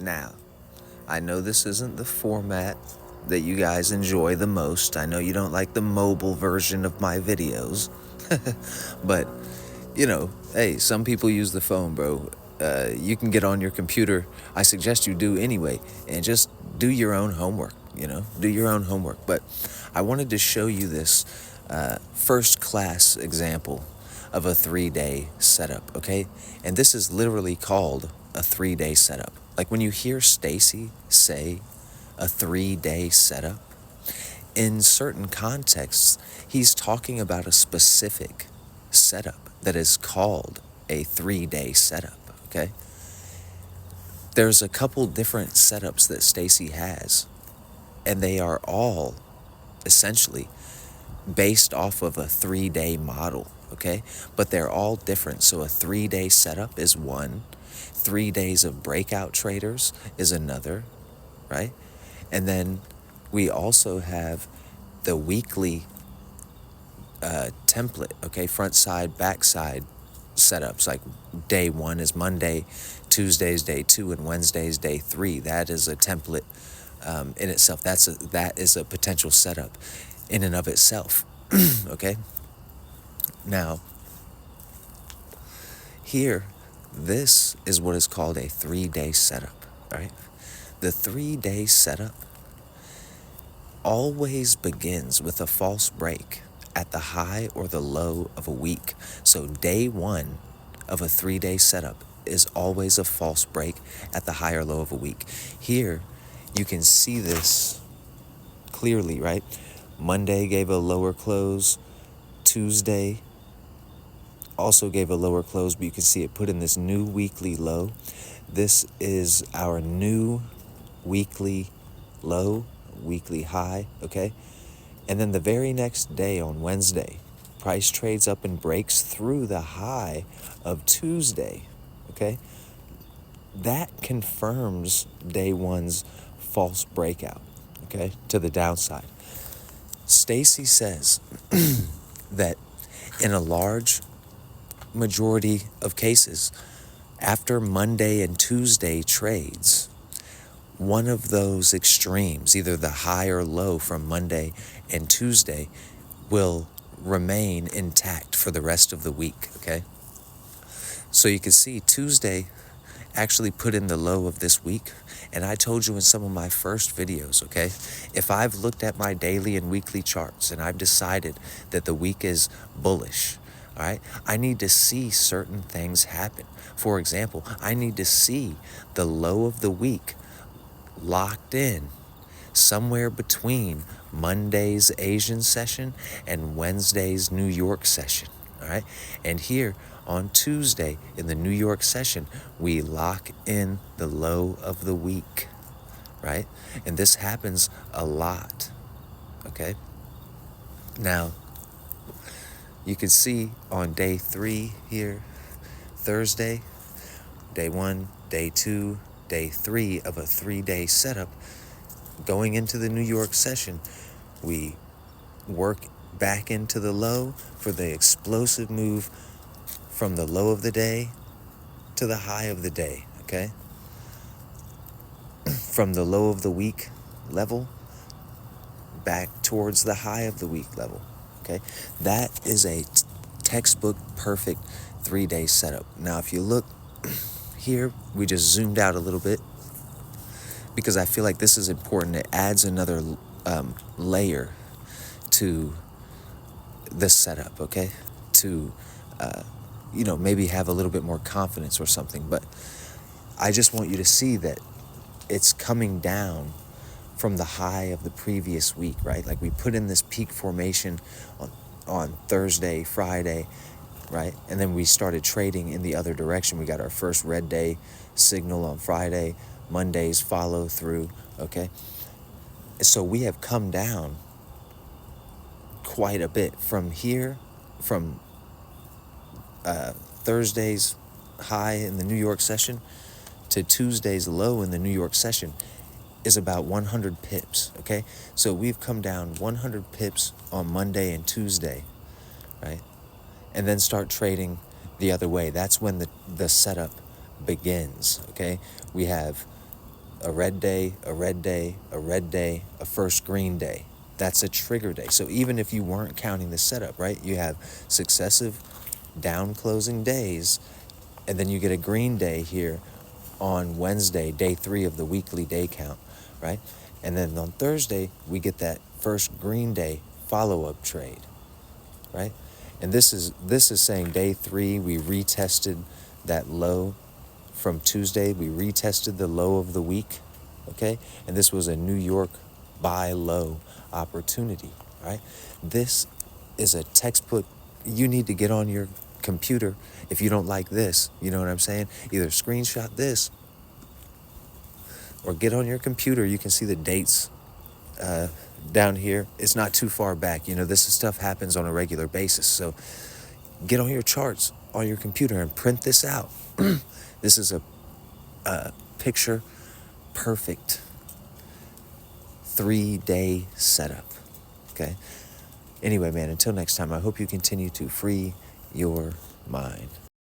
Now, I know this isn't the format that you guys enjoy the most. I know you don't like the mobile version of my videos. But, hey, some people use the phone, bro. You can get on your computer. I suggest you do anyway, and just do your own homework, do your own homework. But I wanted to show you this first class example of a 3-day setup, okay? And this is literally called a 3-day setup. Like when you hear Stacy say a 3-day setup, in certain contexts, he's talking about a specific setup that is called a 3-day setup, okay? There's a couple different setups that Stacy has, and they are all essentially based off of a 3-day model, okay? But they're all different. So a 3-day setup is one, 3 days of breakout traders is another, right? And then we also have the weekly template, okay? Front side, back side setups. Like day 1 is Monday, Tuesday is day 2, and Wednesday is day 3. That is a template in itself. That is a potential setup in and of itself. Okay? Now, here, this is what is called a 3-day setup, right? The 3-day setup always begins with a false break at the high or the low of a week. So day 1 of a 3-day setup is always a false break at the high or low of a week. Here, you can see this clearly, right? Monday gave a lower close. Tuesday also gave a lower close, but you can see it put in this new weekly low. This is our new weekly low, weekly high, okay? And then the very next day on Wednesday, price trades up and breaks through the high of Tuesday, okay? That confirms day 1's false breakout, okay, to the downside. Stacy says that in a large majority of cases, after Monday and Tuesday trades, one of those extremes, either the high or low from Monday and Tuesday, will remain intact for the rest of the week, okay? So you can see Tuesday actually put in the low of this week, and I told you in some of my first videos, okay? If I've looked at my daily and weekly charts and I've decided that the week is bullish, all right, I need to see certain things happen. For example, I need to see the low of the week locked in somewhere between Monday's Asian session and Wednesday's New York session, all right? And here on Tuesday in the New York session, we lock in the low of the week, right? And this happens a lot, okay? Now, you can see on day 3 here, Thursday, day 1, day 2, day 3 of a 3-day setup. Going into the New York session, we work back into the low for the explosive move from the low of the day to the high of the day, okay? From the low of the week level back towards the high of the week level, okay? That is a textbook perfect 3-day setup. Now, if you look here, we just zoomed out a little bit because I feel like this is important. It adds another layer to this setup, okay? To, maybe have a little bit more confidence or something. But I just want you to see that it's coming down from the high of the previous week, right? Like we put in this peak formation on Thursday, Friday, right? And then we started trading in the other direction. We got our first red day signal on Friday, Monday's follow through, okay? So we have come down quite a bit from here, from Thursday's high in the New York session to Tuesday's low in the New York session is about 100 pips, okay? So we've come down 100 pips on Monday and Tuesday, right? And then start trading the other way. That's when the setup begins, okay? We have a red day, a red day, a red day, a first green day. That's a trigger day. So even if you weren't counting the setup, right, you have successive down closing days, and then you get a green day here on Wednesday, day 3 of the weekly day count, right? And then on Thursday, we get that first green day follow-up trade, right? And this is saying day 3, we retested that low from Tuesday. We retested the low of the week, okay? And this was a New York buy low opportunity, right? This is a textbook. You need to get on your computer if you don't like this. You know what I'm saying? Either screenshot this or get on your computer. You can see the dates down here. It's not too far back. You know, this stuff happens on a regular basis. So get on your charts on your computer and print this out. This is a picture perfect 3-day setup. Okay. Anyway, man, until next time, I hope you continue to free your mind.